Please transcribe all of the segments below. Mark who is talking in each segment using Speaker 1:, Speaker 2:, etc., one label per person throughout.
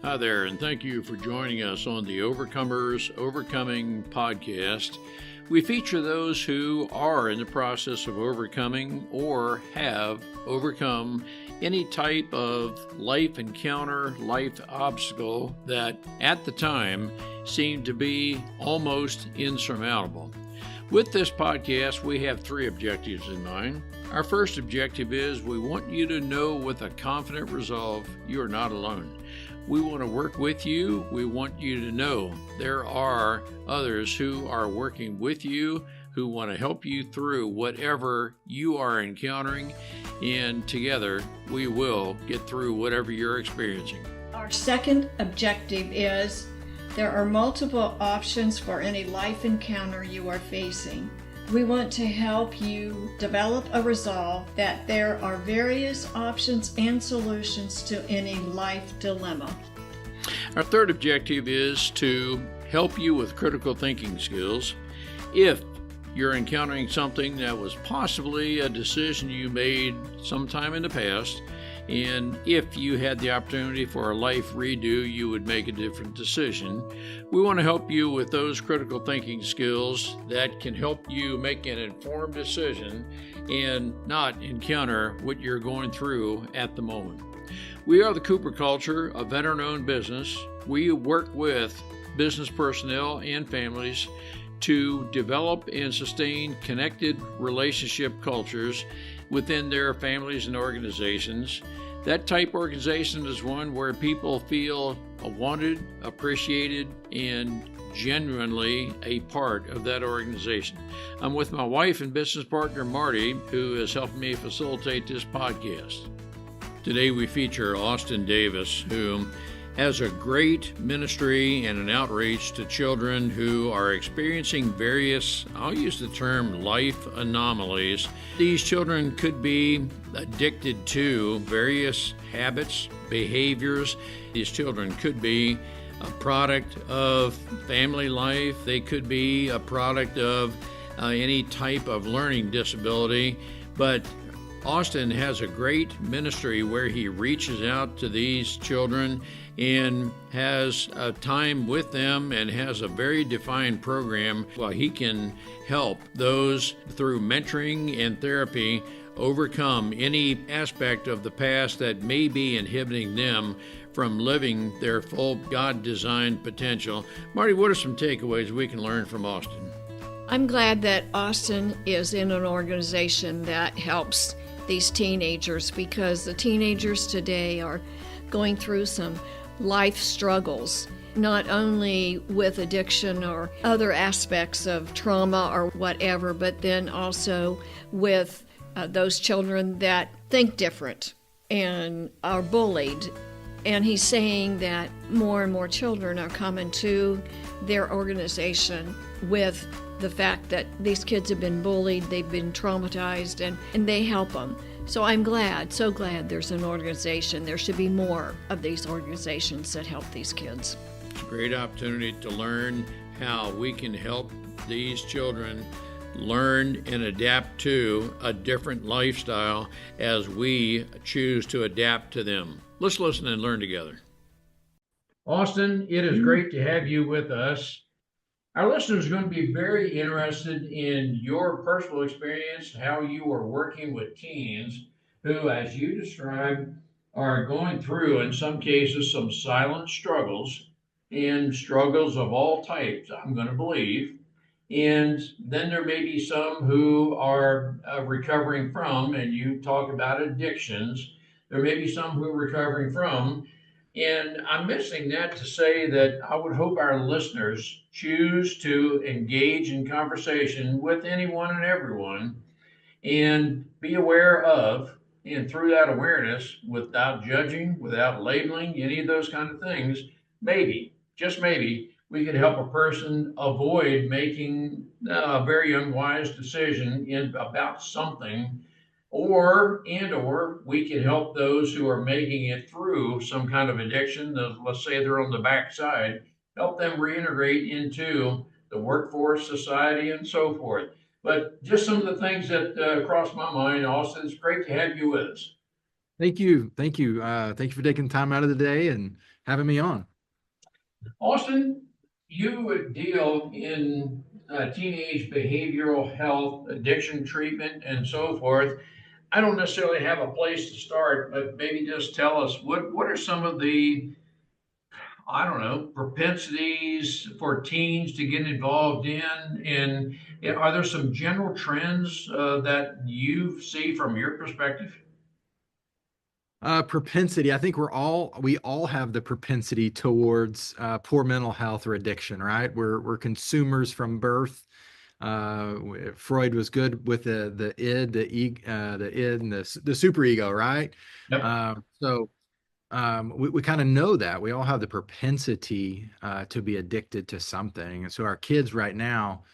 Speaker 1: Hi there, and thank you for joining us on the Overcomers Overcoming podcast. We feature those who are in the process of overcoming or have overcome any type of life encounter, life obstacle that at the time seemed to be almost insurmountable. With this podcast, we have three objectives in mind. Our first objective is we want you to know with a confident resolve you are not alone. We want to work with you. We want you to know there are others who are working with you, who want to help you through whatever you are encountering, and together we will get through whatever you're experiencing.
Speaker 2: Our second objective is there are multiple options for any life encounter you are facing. We want to help you develop a resolve that there are various options and solutions to any life dilemma.
Speaker 1: Our third objective is to help you with critical thinking skills. If you're encountering something that was possibly a decision you made sometime in the past, and if you had the opportunity for a life redo, you would make a different decision. We want to help you with those critical thinking skills that can help you make an informed decision and not encounter what you're going through at the moment. We are the Cooper Culture, a veteran-owned business. We work with business personnel and families to develop and sustain connected relationship cultures within their families and organizations. That type organization is one where people feel wanted, appreciated, and genuinely a part of that organization. I'm with my wife and business partner, Marty, who has helped me facilitate this podcast. Today we feature Austin Davis, who has a great ministry and an outreach to children who are experiencing various, I'll use the term, life anomalies. These children could be addicted to various habits, behaviors. These children could be a product of family life. They could be a product of any type of learning disability. But Austin has a great ministry where he reaches out to these children and has a time with them and has a very defined program while he can help those through mentoring and therapy overcome any aspect of the past that may be inhibiting them from living their full God-designed potential. Marty, what are some takeaways we can learn from Austin?
Speaker 2: I'm glad that Austin is in an organization that helps these teenagers, because the teenagers today are going through some life struggles, not only with addiction or other aspects of trauma or whatever, but then also with those children that think different and are bullied. And he's saying that more and more children are coming to their organization with the fact that these kids have been bullied, they've been traumatized, and they help them. So I'm glad, so glad there's an organization. There should be more of these organizations that help these kids.
Speaker 1: It's a great opportunity to learn how we can help these children learn and adapt to a different lifestyle as we choose to adapt to them. Let's listen and learn together. Austin, it is great to have you with us. Our listeners are going to be very interested in your personal experience, how you are working with teens who, as you described, are going through, in some cases, some silent struggles and struggles of all types, I'm going to believe. And then there may be some who are recovering from, and you talk about addictions. There may be some who are recovering from. And I'm missing that to say that I would hope our listeners choose to engage in conversation with anyone and everyone and be aware of, and through that awareness, without judging, without labeling, any of those kind of things, maybe, just maybe, we could help a person avoid making a very unwise decision about something, or we can help those who are making it through some kind of addiction. Let's say they're on the backside, help them reintegrate into the workforce, society, and so forth. But just some of the things that crossed my mind. Austin, it's great to have you with us.
Speaker 3: Thank you. Thank you. Thank you for taking time out of the day and having me on.
Speaker 1: Austin, you would deal in teenage behavioral health, addiction treatment, and so forth. I don't necessarily have a place to start, but maybe just tell us what are some of the, I don't know, propensities for teens to get involved in, and are there some general trends that you see from your perspective?
Speaker 3: Propensity. I think we all have the propensity towards poor mental health or addiction, right? We're consumers from birth. Freud was good with the id, the id, and the superego, right?
Speaker 1: Yep.
Speaker 3: We kind of know that we all have the propensity to be addicted to something. And so our kids right now,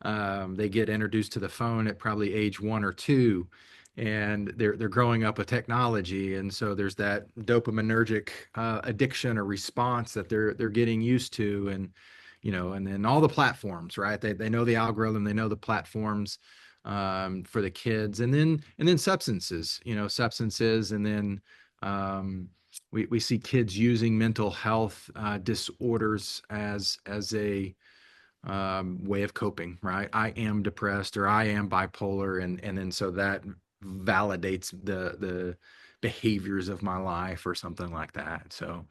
Speaker 3: they get introduced to the phone at probably age 1 or 2, and they're growing up with technology. And so there's that dopaminergic addiction or response that they're getting used to. And and then all the platforms, right? They know the algorithm, they know the platforms for the kids, and then substances, and then we see kids using mental health disorders as a way of coping, right? I am depressed or I am bipolar, and then so that validates the behaviors of my life or something like that. So,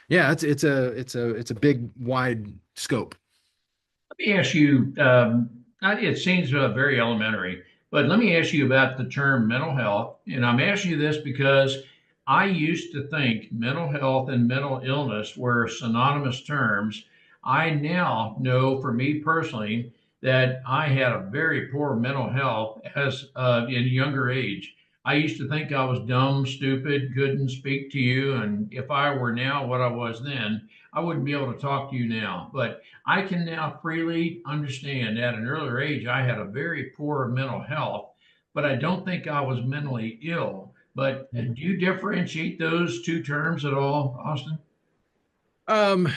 Speaker 3: yeah, it's a big wide scope.
Speaker 1: Let me ask you, it seems very elementary, but let me ask you about the term mental health. And I'm asking you this because I used to think mental health and mental illness were synonymous terms. I now know for me personally that I had a very poor mental health as in younger age. I used to think I was dumb, stupid, couldn't speak to you, and if I were now what I was then, I wouldn't be able to talk to you now. But I can now freely understand at an earlier age I had a very poor mental health, but I don't think I was mentally ill. But do you differentiate those two terms at all, Austin?
Speaker 3: Um,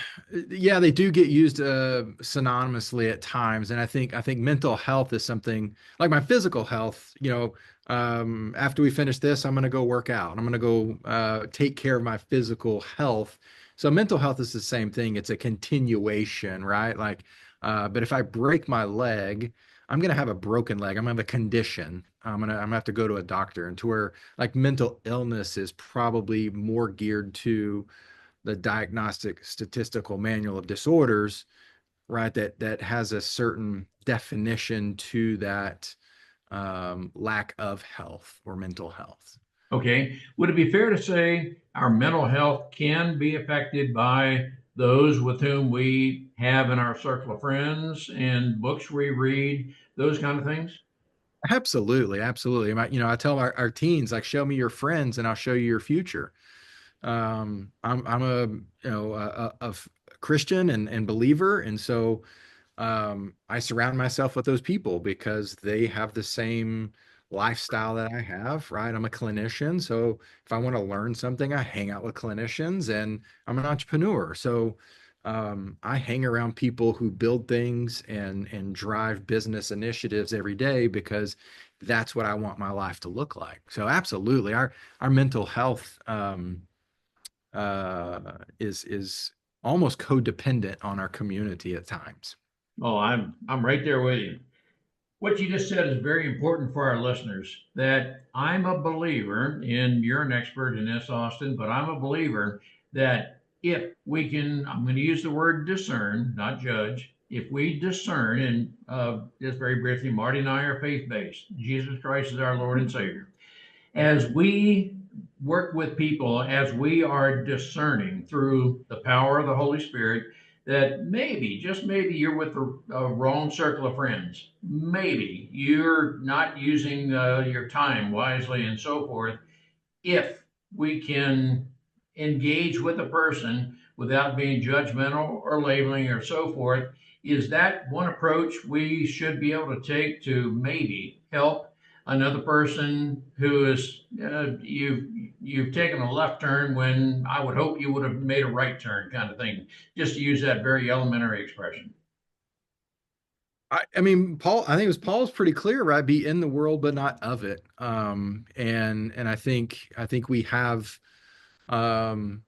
Speaker 3: yeah, they do get used synonymously at times, and I think mental health is something like my physical health. After we finish this, I'm gonna go work out. I'm gonna go take care of my physical health. So mental health is the same thing. It's a continuation, right? Like, but if I break my leg, I'm gonna have a broken leg. I'm gonna have a condition. I'm gonna have to go to a doctor, and to where like mental illness is probably more geared to the Diagnostic Statistical Manual of Disorders, right? That has a certain definition to that lack of health or mental health.
Speaker 1: Okay. Would it be fair to say our mental health can be affected by those with whom we have in our circle of friends and books we read, those kind of things?
Speaker 3: Absolutely, absolutely. I tell our teens, like, show me your friends and I'll show you your future. I'm a Christian and believer, and so I surround myself with those people because they have the same lifestyle that I have, right? I'm a clinician, so if I want to learn something, I hang out with clinicians, and I'm an entrepreneur, so I hang around people who build things and drive business initiatives every day because that's what I want my life to look like. So absolutely, our mental health. Is almost codependent on our community at times.
Speaker 1: Oh, I'm right there with you. What you just said is very important for our listeners. That I'm a believer, and you're an expert in this, Austin, but I'm a believer that if we can, I'm going to use the word discern, not judge. If we discern, and just very briefly, Marty and I are faith based. Jesus Christ is our Lord and Savior. As we work with people, as we are discerning through the power of the Holy Spirit, that maybe, just maybe, you're with the wrong circle of friends. Maybe you're not using your time wisely and so forth. If we can engage with a person without being judgmental or labeling or so forth, is that one approach we should be able to take to maybe help another person who is you've taken a left turn when I would hope you would have made a right turn, kind of thing, just to use that very elementary expression.
Speaker 3: I mean, Paul, I think it was Paul's pretty clear, right? Be in the world, but not of it. And I think we have, um,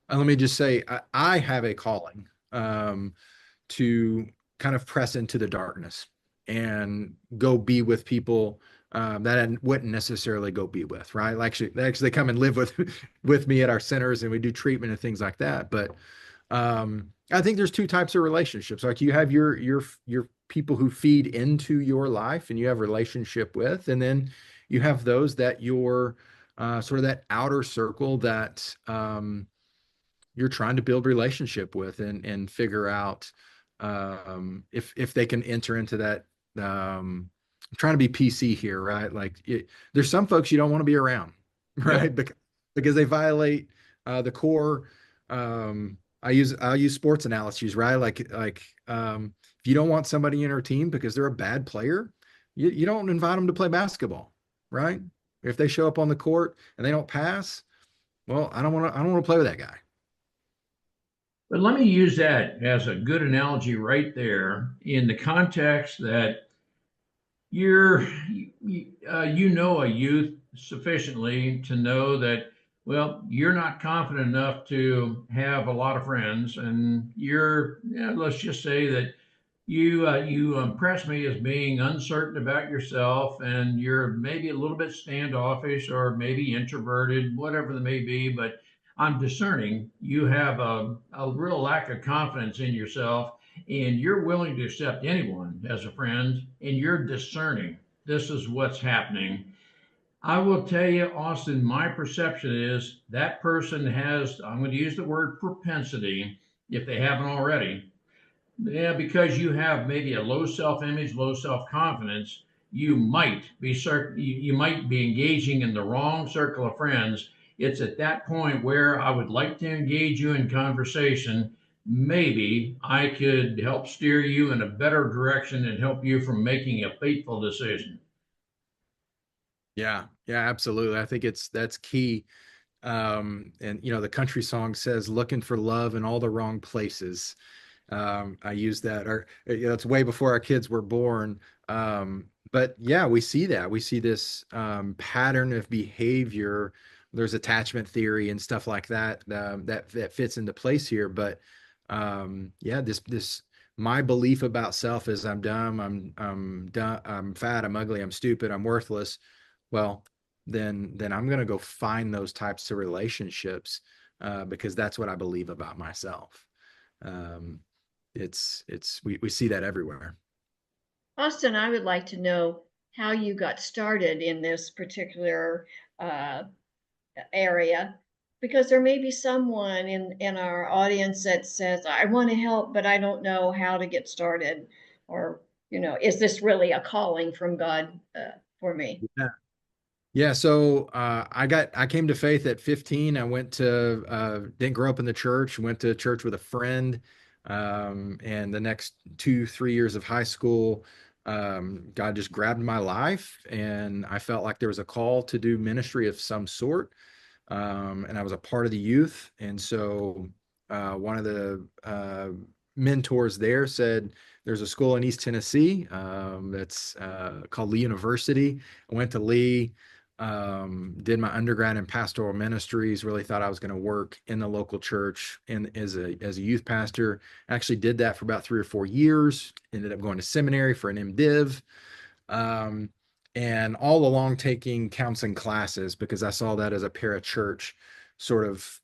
Speaker 3: and let me just say, I have a calling, to kind of press into the darkness and go be with people, that I wouldn't necessarily go be with, right? Like, actually they come and live with with me at our centers, and we do treatment and things like that. But I think there's two types of relationships. Like, you have your people who feed into your life and you have a relationship with, and then you have those that you're, sort of that outer circle that, you're trying to build relationship with, and figure out, if they can enter into that. I'm trying to be PC here, right? Like, there's some folks you don't want to be around,
Speaker 1: Yep.
Speaker 3: right? Because they violate, the core. I'll use sports analogies, right? If you don't want somebody in your team because they're a bad player, you don't invite them to play basketball, right? If they show up on the court and they don't pass, well, I don't want to play with that guy.
Speaker 1: But let me use that as a good analogy right there in the context that you're you know a youth sufficiently to know that, well, you're not confident enough to have a lot of friends, and you're, let's just say that you impress me as being uncertain about yourself, and you're maybe a little bit standoffish or maybe introverted, whatever the may be. But I'm discerning you have a real lack of confidence in yourself, and you're willing to accept anyone as a friend, and you're discerning this is what's happening. I will tell you, Austin, my perception is that person has, I'm going to use the word propensity, if they haven't already. Yeah, because you have maybe a low self-image, low self-confidence, you might be certain you might be engaging in the wrong circle of friends. It's at that point where I would like to engage you in conversation. Maybe I could help steer you in a better direction and help you from making a fateful decision.
Speaker 3: Yeah, yeah, absolutely. I think that's key. And the country song says, "Looking for love in all the wrong places." I use that, or it's way before our kids were born. But yeah, we see that. We see this, pattern of behavior. There's attachment theory and stuff like that, that fits into place here. But yeah, this my belief about self is I'm dumb, I'm dumb, I'm fat, I'm ugly, I'm stupid, I'm worthless. Well, then I'm gonna go find those types of relationships, because that's what I believe about myself. Um, we see that everywhere.
Speaker 2: Austin, I would like to know how you got started in this particular uh, area, because there may be someone in our audience that says, I want to help, but I don't know how to get started. Or, is this really a calling from God for me?
Speaker 3: Yeah. Yeah, so, I came to faith at 15. I went to, didn't grow up in the church, went to church with a friend. And the next 2, 3 years of high school, God just grabbed my life, and I felt like there was a call to do ministry of some sort. And I was a part of the youth. And so, one of the, mentors there said, there's a school in East Tennessee, that's, called Lee University. I went to Lee, did my undergrad in pastoral ministries, really thought I was going to work in the local church and as a youth pastor. Actually did that for about 3 or 4 years, ended up going to seminary for an MDiv. Um, and all along taking counseling classes, because I saw that as a parachurch sort of,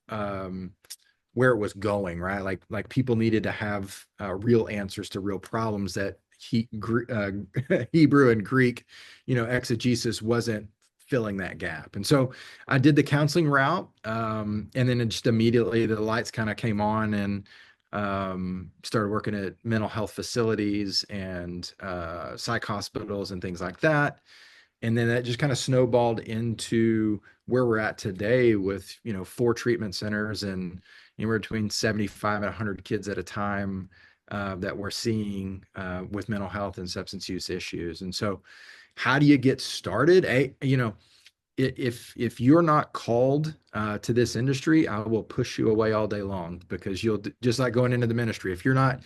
Speaker 3: where it was going, right? Like people needed to have, real answers to real problems that Hebrew and Greek, exegesis wasn't filling that gap. And so I did the counseling route, and then it just immediately the lights kind of came on, and, started working at mental health facilities and, psych hospitals and things like that. And then that just kind of snowballed into where we're at today with 4 treatment centers and anywhere between 75 and 100 kids at a time, that we're seeing, with mental health and substance use issues. And so how do you get started? If you're not called, to this industry, I will push you away all day long, because just like going into the ministry, if you're not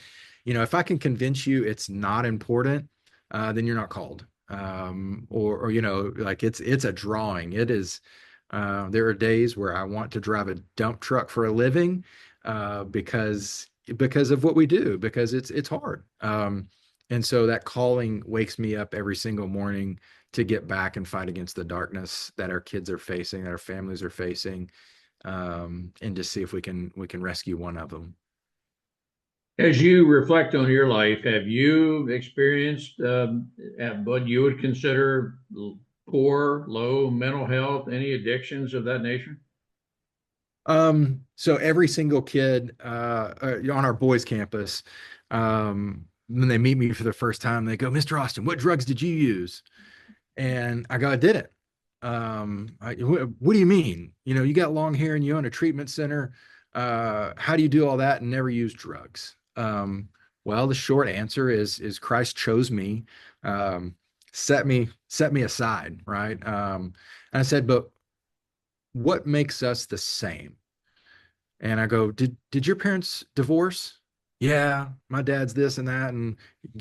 Speaker 3: if I can convince you it's not important, then you're not called. Or like it's a drawing. It is. There are days where I want to drive a dump truck for a living, because of what we do, because it's hard. And so that calling wakes me up every single morning to get back and fight against the darkness that our kids are facing, that our families are facing, and to see if we can rescue one of them.
Speaker 1: As you reflect on your life, have you experienced what you would consider poor, low mental health, any addictions of that nature?
Speaker 3: So every single kid on our boys' campus, when they meet me for the first time, they go, "Mr. Austin, what drugs did you use?" And I go, "I didn't." What do you mean? You got long hair and you own a treatment center. How do you do all that and never use drugs? Well, the short answer is Christ chose me, set me aside, right? And I said, but what makes us the same? And I go, did your parents divorce? Yeah, my dad's this and that. And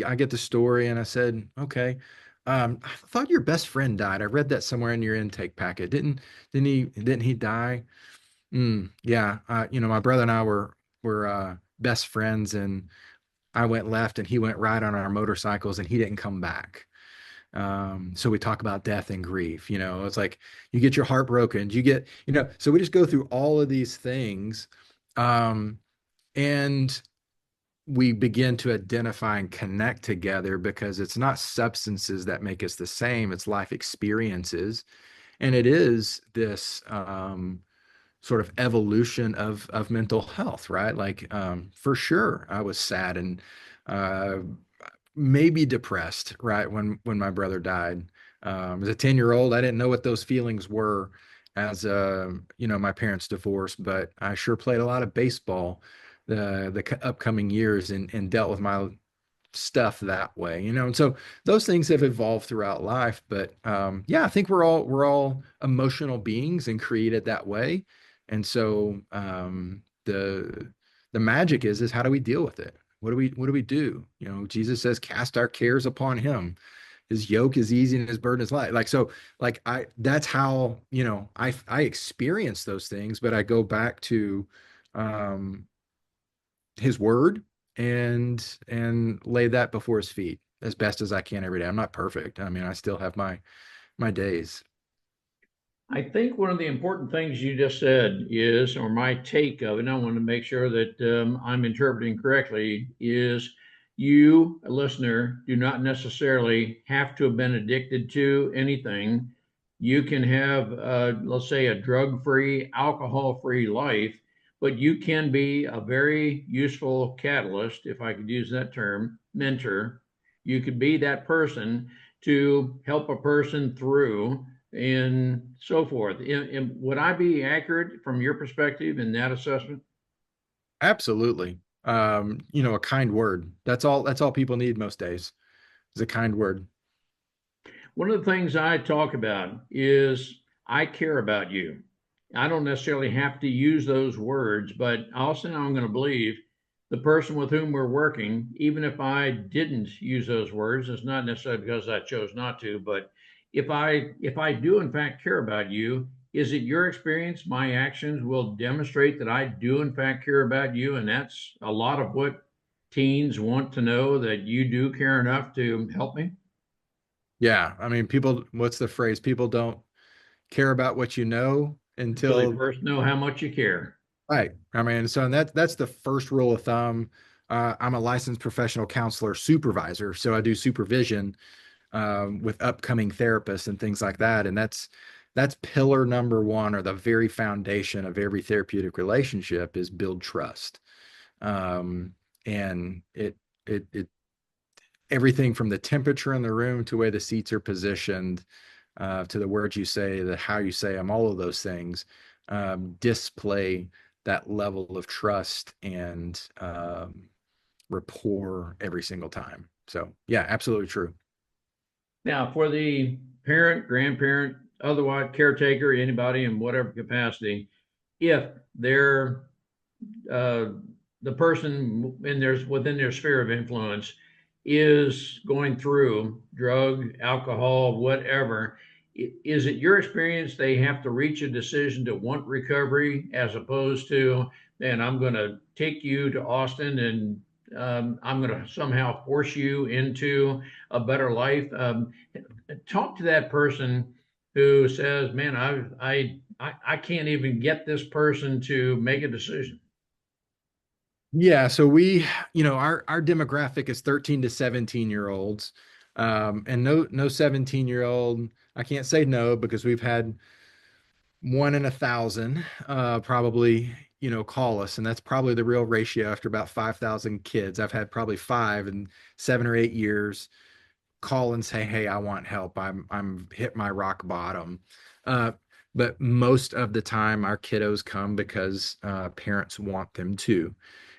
Speaker 3: I get the story and I said, okay. I thought your best friend died. I read that somewhere in your intake packet. Didn't he die? Yeah. My brother and I were best friends, and I went left and he went right on our motorcycles, and he didn't come back. So we talk about death and grief. It's like you get your heart broken, so we just go through all of these things. Um, and we begin to identify and connect together, because it's not substances that make us the same, it's life experiences. And it is this sort of evolution of mental health, right? Like, for sure, I was sad and uh, maybe depressed, right? When my brother died. As a 10-year-old, I didn't know what those feelings were as my parents divorced, but I sure played a lot of baseball the upcoming years, and dealt with my stuff that way. And so those things have evolved throughout life. But yeah, I think we're all emotional beings and created that way. And so the magic is how do we deal with it? What do we do? Jesus says, cast our cares upon him. His yoke is easy and his burden is light. Like, so, like, that's how, I experience those things, but I go back to um his word, and lay that before his feet as best as I can every day. I'm not perfect. I mean, I still have my days.
Speaker 1: I think one of the important things you just said is, or my take of it, and I want to make sure that I'm interpreting correctly, is you, a listener, do not necessarily have to have been addicted to anything. You can have, let's say, a drug-free, alcohol-free life, but you can be a very useful catalyst, if I could use that term, mentor. You could be that person to help a person through and so forth. Would I be accurate from your perspective in that assessment?
Speaker 3: Absolutely. A kind word. That's all people need most days, is a kind word.
Speaker 1: One of the things I talk about is I care about you. I don't necessarily have to use those words, but also I'm going to believe the person with whom we're working, even if I didn't use those words, it's not necessarily because I chose not to, but if I do in fact care about you, is it your experience my actions will demonstrate that I do in fact care about you? And that's a lot of what teens want to know, that you do care enough to help me.
Speaker 3: Yeah. I mean, what's the phrase? People don't care about what you know
Speaker 1: Until they
Speaker 3: until.
Speaker 1: first know how much you care.
Speaker 3: Right. I mean, so that's the first rule of thumb. I'm a licensed professional counselor supervisor, so I do supervision with upcoming therapists and things like that. And that's pillar number one, or the very foundation of every therapeutic relationship, is build trust. And it everything from the temperature in the room to where the seats are positioned, to the words you say, the how you say them, all of those things display that level of trust and rapport every single time. So yeah, absolutely true.
Speaker 1: Now, for the parent, grandparent, otherwise caretaker, anybody in whatever capacity, if they're uh, the person in their within their sphere of influence is going through drug, alcohol, whatever, is it your experience they have to reach a decision to want recovery as opposed to, man, I'm going to take you to Austin and I'm going to somehow force you into a better life? Talk to that person who says, man, I can't even get this person to make a decision.
Speaker 3: Yeah, so our demographic is 13 to 17-year olds. And no 17-year-old, I can't say no because we've had one in 1,000 probably, call us, and that's probably the real ratio after about 5,000 kids. I've had probably five in 7 or 8 years call and say, "Hey, I want help. I'm hit my rock bottom." Uh, but most of the time, our kiddos come because parents want them to.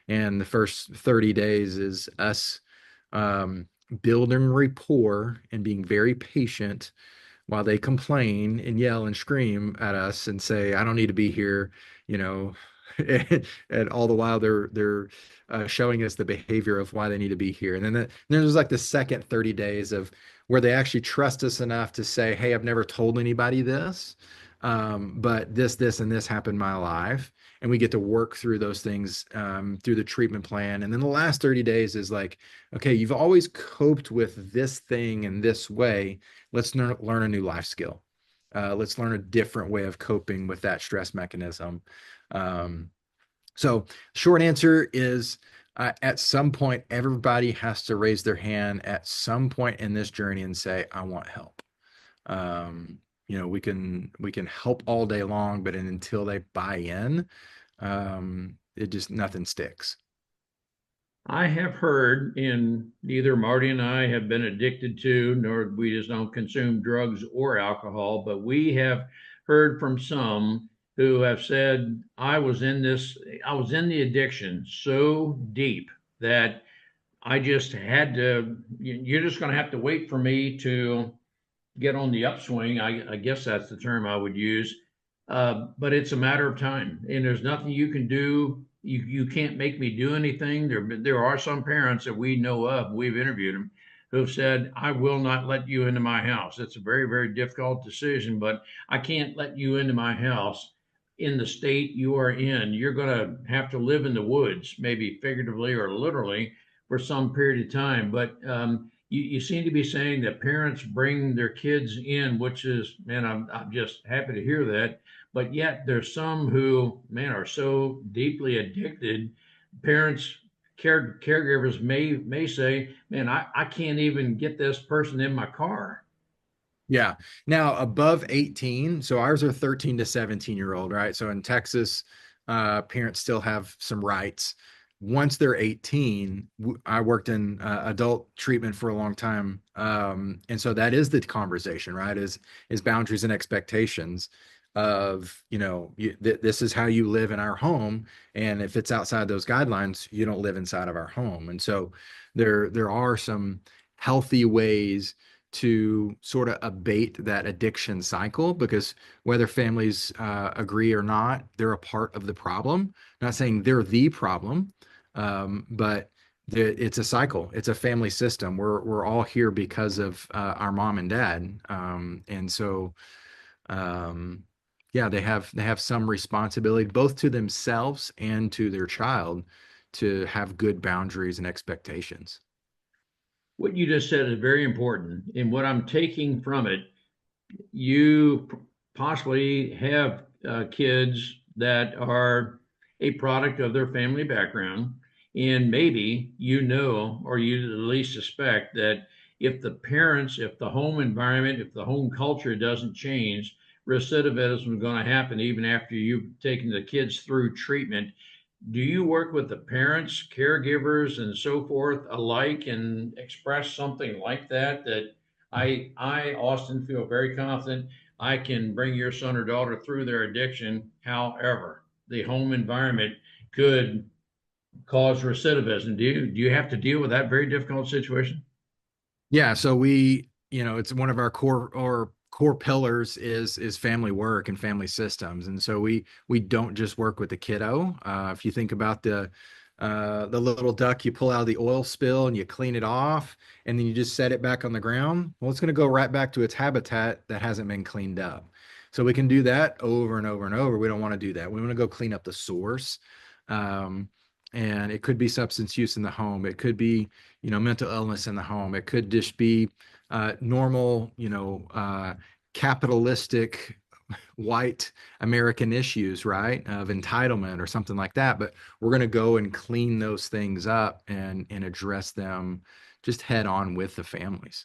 Speaker 3: And the first 30 days is us um, building rapport and being very patient while they complain and yell and scream at us and say, "I don't need to be here," you know, and all the while they're showing us the behavior of why they need to be here. And then there's like the second 30 days of where they actually trust us enough to say, "Hey, I've never told anybody this, but this, and this happened in my life." And we get to work through those things through the treatment plan. And then the last 30 days is like, okay, you've always coped with this thing in this way. Let's learn a new life skill. Let's learn a different way of coping with that stress mechanism. Um, so short answer is at some point, everybody has to raise their hand at some point in this journey and say, "I want help." We can help all day long, but until they buy in, it just nothing sticks.
Speaker 1: I have heard, in neither Marty and I have been addicted to, nor we just don't consume drugs or alcohol, but we have heard from some who have said, I was in the addiction so deep that I just had to, you're just going to have to wait for me to get on the upswing. I guess that's the term I would use. But it's a matter of time, and there's nothing you can do. You can't make me do anything. There are some parents that we know of. We've interviewed them who have said, "I will not let you into my house." It's a very very difficult decision, but I can't let you into my house in the state you are in. You're going to have to live in the woods, maybe figuratively or literally, for some period of time. But you seem to be saying that parents bring their kids in, which is, man, I'm just happy to hear that. But yet there's some who, man, are so deeply addicted. Parents, caregivers may say, "Man, I can't even get this person in my car."
Speaker 3: Yeah. Now above 18, so ours are 13 to 17-year-old, right? So in Texas, parents still have some rights. Once they're 18, I worked in adult treatment for a long time. And so that is the conversation, right? Is boundaries and expectations of, this is how you live in our home. And if it's outside those guidelines, you don't live inside of our home. And so there are some healthy ways to sort of abate that addiction cycle, because whether families agree or not, they're a part of the problem. Not saying they're the problem, but it's a cycle. It's a family system. We're all here because of our mom and dad, and so yeah, they have some responsibility both to themselves and to their child to have good boundaries and expectations.
Speaker 1: What you just said is very important. And what I'm taking from it, you possibly have kids that are a product of their family background. And maybe or you at least suspect that if the home environment, if the home culture doesn't change, recidivism is going to happen even after you've taken the kids through treatment. Do you work with the parents, caregivers, and so forth alike and express something like that? That Austin, feel very confident I can bring your son or daughter through their addiction. However, the home environment could cause recidivism. Do you have to deal with that very difficult situation?
Speaker 3: Yeah, so it's one of our core pillars is family work and family systems, and so we don't just work with the kiddo. If you think about the little duck you pull out of the oil spill and you clean it off, and then you just set it back on the ground. Well, it's going to go right back to its habitat that hasn't been cleaned up. So we can do that over and over and over. We don't want to do that. We want to go clean up the source. Um, and it could be substance use in the home. It could be, mental illness in the home. It could just be normal, capitalistic white American issues, right? Of entitlement or something like that. But we're going to go and clean those things up and address them just head on with the families.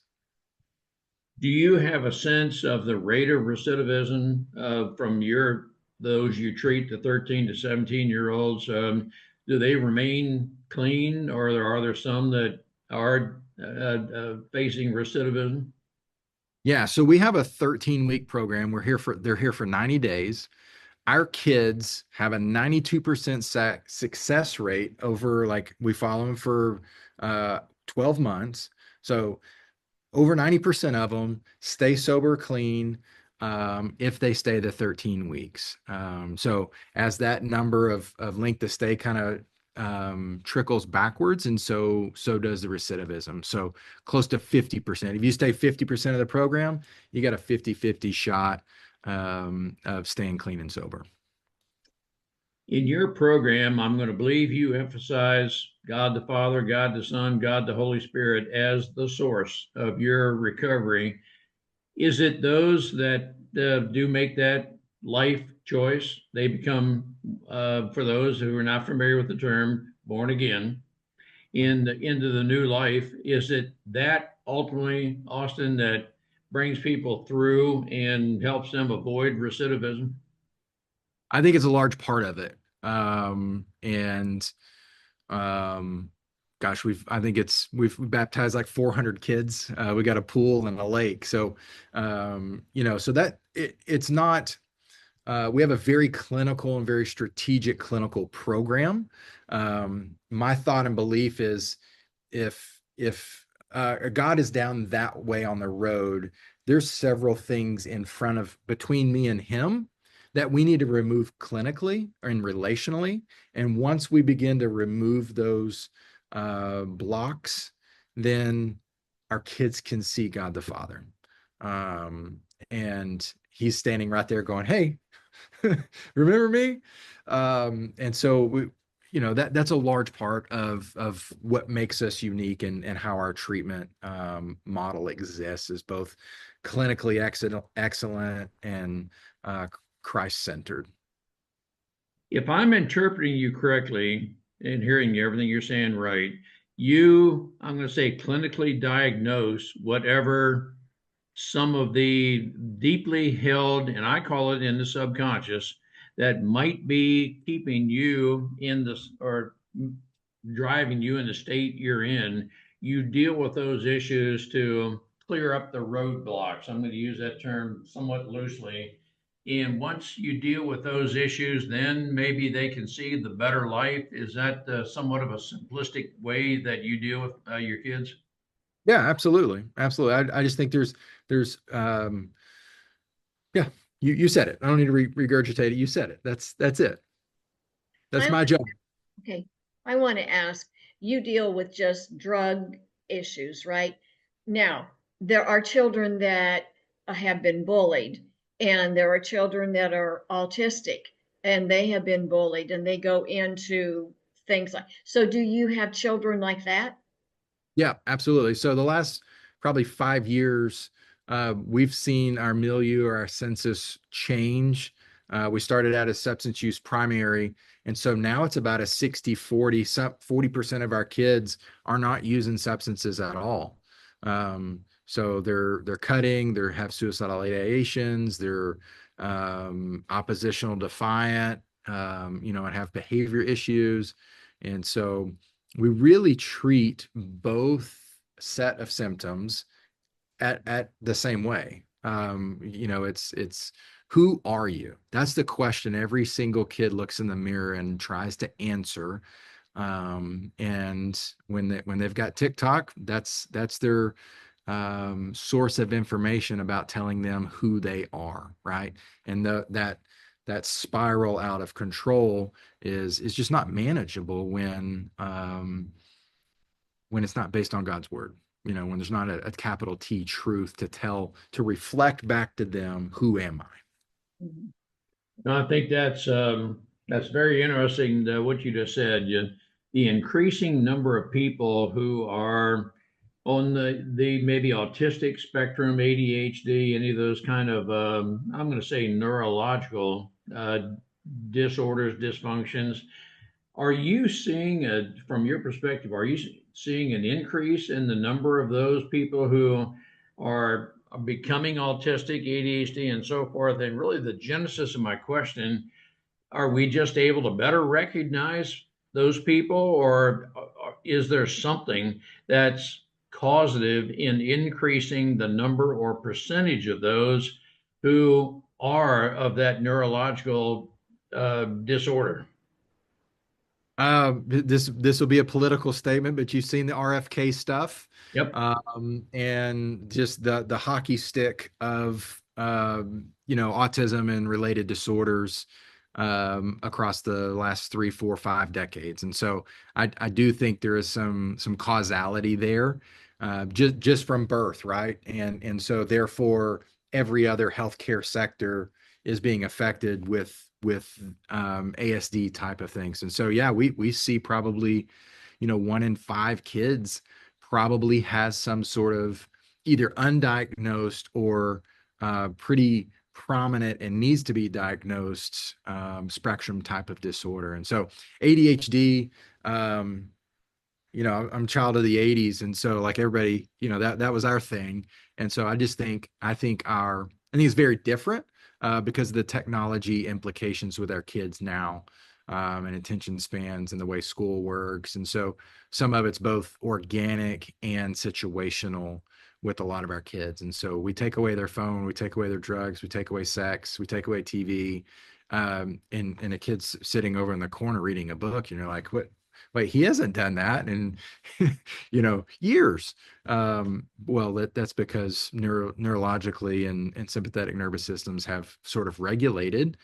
Speaker 1: Do you have a sense of the rate of recidivism from those you treat, the 13 to 17-year-olds? Do they remain clean, or are there some that are facing recidivism?
Speaker 3: Yeah, so we have a 13-week program. They're here for 90 days. Our kids have a 92% success rate over, like, we follow them for 12 months. So over 90% of them stay sober, clean, if they stay the 13 weeks. So as that number of length of stay kind of trickles backwards, and so does the recidivism. So close to 50%. If you stay 50% of the program, you got a 50-50 shot of staying clean and sober.
Speaker 1: In your program, I'm going to believe you emphasize God the Father, God the Son, God the Holy Spirit as the source of your recovery. Is it those that do make that life choice? They become, for those who are not familiar with the term, born again into the new life. Is it that ultimately, Austin, that brings people through and helps them avoid recidivism?
Speaker 3: I think it's a large part of it. And gosh, we've baptized like 400 kids. We got a pool and a lake. So, so that it's not, we have a very clinical and very strategic clinical program. My thought and belief is if God is down that way on the road, there's several things between me and him that we need to remove clinically and relationally. And once we begin to remove those blocks, then our kids can see God the Father. And he's standing right there going, hey, remember me? And so that's a large part of what makes us unique and how our treatment model exists, is both clinically excellent and Christ-centered.
Speaker 1: If I'm interpreting you correctly and hearing everything you're saying right, I'm going to say, clinically diagnose whatever some of the deeply held, and I call it in the subconscious, that might be keeping you or driving you in the state you're in. You deal with those issues to clear up the roadblocks. I'm going to use that term somewhat loosely. And once you deal with those issues, then maybe they can see the better life. Is that somewhat of a simplistic way that you deal with your kids?
Speaker 3: Yeah, absolutely. Absolutely. I just think yeah, you said it. I don't need to regurgitate it. You said it. That's it. That's my job.
Speaker 2: Okay. I want to ask, you deal with just drug issues, right? Now, there are children that have been bullied, and there are children that are autistic and they have been bullied and they go into things like, so do you have children like that?
Speaker 3: Yeah, absolutely. So the last probably 5 years, we've seen our milieu or our census change. We started out as substance use primary, and so now it's about a 60-40. 40% of our kids are not using substances at all. So they're cutting, they have suicidal ideations, they're oppositional defiant, and have behavior issues. And so we really treat both set of symptoms at the same way. It's who are you? That's the question every single kid looks in the mirror and tries to answer. And when they've got TikTok, that's their source of information about telling them who they are, right? And that that spiral out of control is just not manageable when it's not based on God's word. You know, when there's not a capital T truth to reflect back to them, who am I?
Speaker 1: No, I think that's very interesting, what you just said. The increasing number of people who are on the maybe autistic spectrum, ADHD, any of those kind of I'm going to say neurological disorders, dysfunctions. Are you seeing from your perspective, are you seeing an increase in the number of those people who are becoming autistic, ADHD, and so forth? And really, the genesis of my question: are we just able to better recognize those people, or is there something that's causative in increasing the number or percentage of those who are of that neurological disorder?
Speaker 3: This will be a political statement, but you've seen the RFK stuff,
Speaker 1: Yep.
Speaker 3: and just the hockey stick of autism and related disorders across the last 3, 4, 5 decades. And so I do think there is some causality there, just from birth, right? And so therefore every other healthcare sector is being affected with ASD type of things. And so yeah, we see probably 1 in 5 kids probably has some sort of either undiagnosed or pretty prominent and needs to be diagnosed spectrum type of disorder. And so ADHD, I'm a child of the 80s, and so like everybody, that was our thing. And so I think it's very different because of the technology implications with our kids now, and attention spans and the way school works. And so some of it's both organic and situational with a lot of our kids. And so we take away their phone, we take away their drugs, we take away sex, we take away TV, and a kid's sitting over in the corner reading a book, and you're like, what? Wait, he hasn't done that in years. Well, that's because neurologically and sympathetic nervous systems have sort of regulated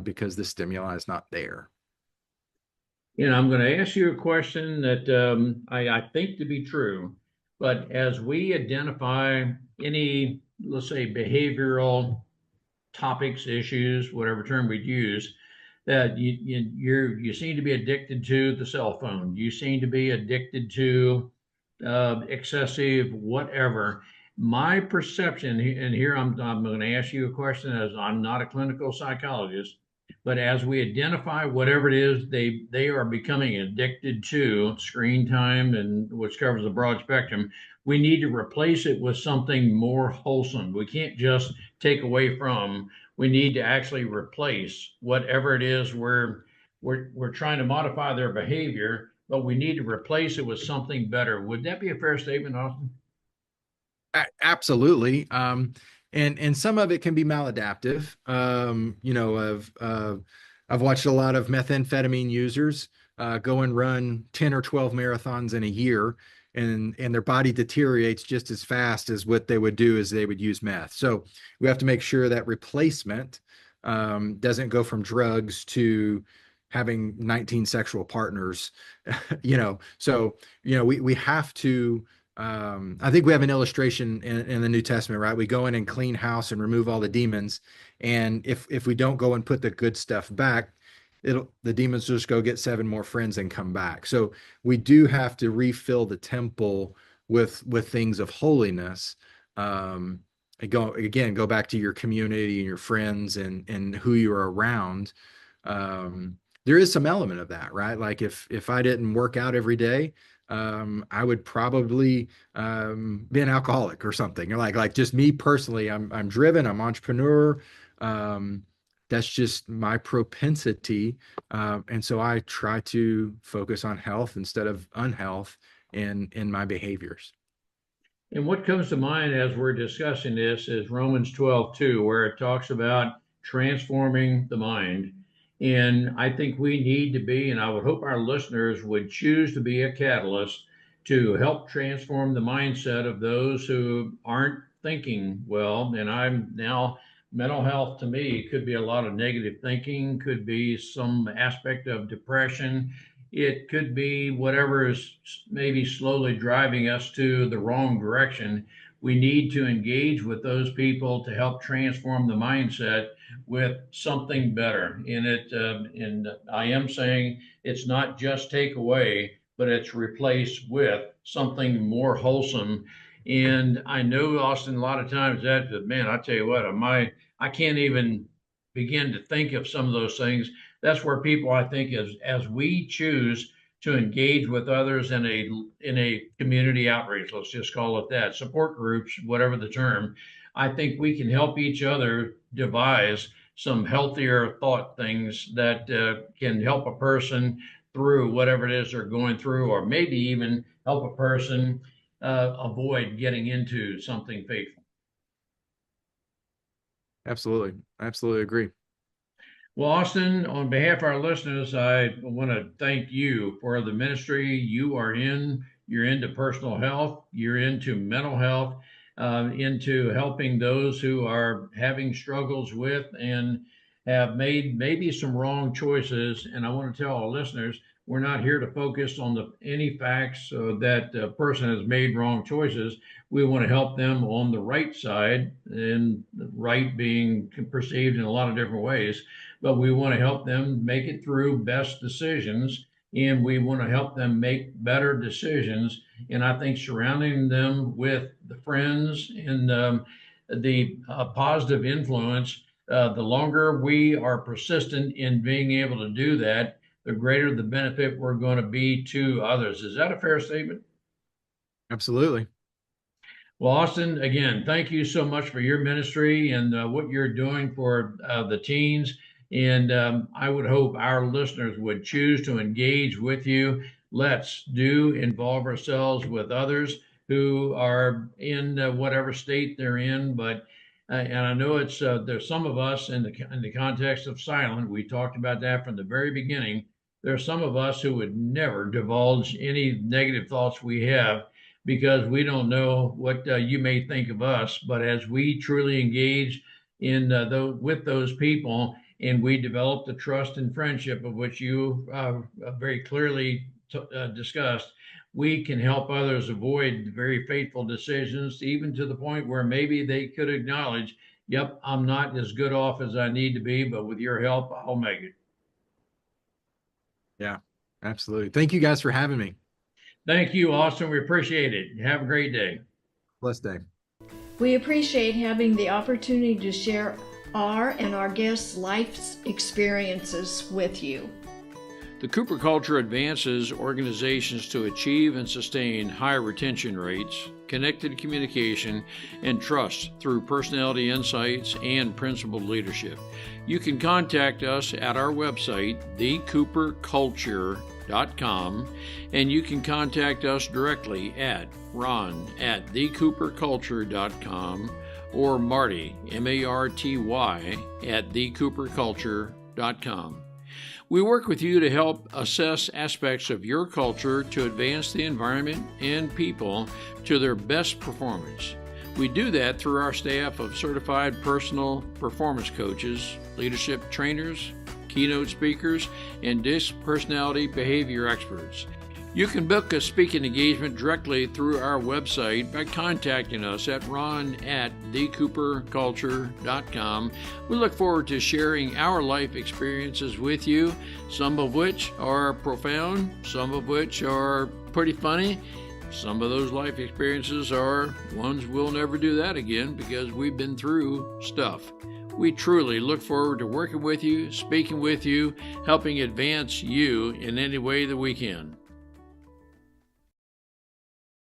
Speaker 3: because the stimuli is not there.
Speaker 1: I'm going to ask you a question that I think to be true, but as we identify any, let's say, behavioral topics, issues, whatever term we'd use, that you seem to be addicted to the cell phone. You seem to be addicted to excessive whatever. My perception, and here I'm going to ask you a question, as I'm not a clinical psychologist, but as we identify whatever it is they are becoming addicted to, screen time, and which covers a broad spectrum, we need to replace it with something more wholesome. We can't just take away from. We need to actually replace whatever it is we're trying to modify their behavior, but we need to replace it with something better. Would that be a fair statement, Austin?
Speaker 3: Absolutely. And some of it can be maladaptive. I've watched a lot of methamphetamine users go and run 10 or 12 marathons in a year, and their body deteriorates just as fast as what they would do as they would use meth. So we have to make sure that replacement doesn't go from drugs to having 19 sexual partners. So we have to. I think we have an illustration in the New Testament, right? We go in and clean house and remove all the demons, and if we don't go and put the good stuff back, the demons will just go get 7 more friends and come back. So we do have to refill the temple with things of holiness. Go back to your community and your friends and who you're around. There is some element of that, right? Like if I didn't work out every day, I would probably be an alcoholic or something. Or like just me personally, I'm driven, I'm entrepreneur. That's just my propensity. And so I try to focus on health instead of unhealth in my behaviors.
Speaker 1: And what comes to mind as we're discussing this is Romans 12:2, where it talks about transforming the mind. And I think we need to be, and I would hope our listeners would choose to be a catalyst to help transform the mindset of those who aren't thinking well. And I'm now mental health to me could be a lot of negative thinking, could be some aspect of depression. It could be whatever is maybe slowly driving us to the wrong direction. We need to engage with those people to help transform the mindset with something better. And I am saying it's not just take away, but it's replaced with something more wholesome. And I know, Austin, a lot of times that, man, I tell you what, I can't even begin to think of some of those things. That's where people, I think, as we choose to engage with others in a community outreach, let's just call it that, support groups, whatever the term, I think we can help each other devise some healthier thought things that can help a person through whatever it is they're going through, or maybe even help a person avoid getting into something fateful.
Speaker 3: Absolutely. Absolutely agree.
Speaker 1: Well, Austin, on behalf of our listeners, I want to thank you for the ministry you are in. You're into personal health, you're into mental health, into helping those who are having struggles with and have made maybe some wrong choices. And I want to tell our listeners, we're not here to focus on any facts that a person has made wrong choices. We want to help them on the right side, and right being perceived in a lot of different ways. But we want to help them make it through best decisions, and we want to help them make better decisions. And I think surrounding them with the friends and the positive influence, the longer we are persistent in being able to do that, the greater the benefit we're going to be to others. Is that a fair statement?
Speaker 3: Absolutely.
Speaker 1: Well, Austin, again, thank you so much for your ministry and what you're doing for the teens. And I would hope our listeners would choose to engage with you. Let's involve ourselves with others who are in whatever state they're in. But and I know there's some of us in the context of silent. We talked about that from the very beginning. There's some of us who would never divulge any negative thoughts we have, because we don't know what you may think of us. But as we truly engage with those people, and we develop the trust and friendship of which you very clearly discussed, we can help others avoid very fateful decisions, even to the point where maybe they could acknowledge, yep, I'm not as good off as I need to be, but with your help, I'll make it.
Speaker 3: Yeah, absolutely. Thank you guys for having me.
Speaker 1: Thank you, Austin. We appreciate it. Have a great day.
Speaker 3: Blessed day.
Speaker 2: We appreciate having the opportunity to share our and our guests' life experiences with you.
Speaker 1: The Cooper Culture advances organizations to achieve and sustain high retention rates, connected communication, and trust through personality insights and principled leadership. You can contact us at our website, thecooperculture.com, and you can contact us directly at ron@thecooperculture.com or Marty, Marty, at thecooperculture.com. We work with you to help assess aspects of your culture to advance the environment and people to their best performance. We do that through our staff of certified personal performance coaches, leadership trainers, keynote speakers, and DISC personality behavior experts. You can book a speaking engagement directly through our website by contacting us at ron@thecooperculture.com. We look forward to sharing our life experiences with you, some of which are profound, some of which are pretty funny. Some of those life experiences are ones we'll never do that again because we've been through stuff. We truly look forward to working with you, speaking with you, helping advance you in any way that we can.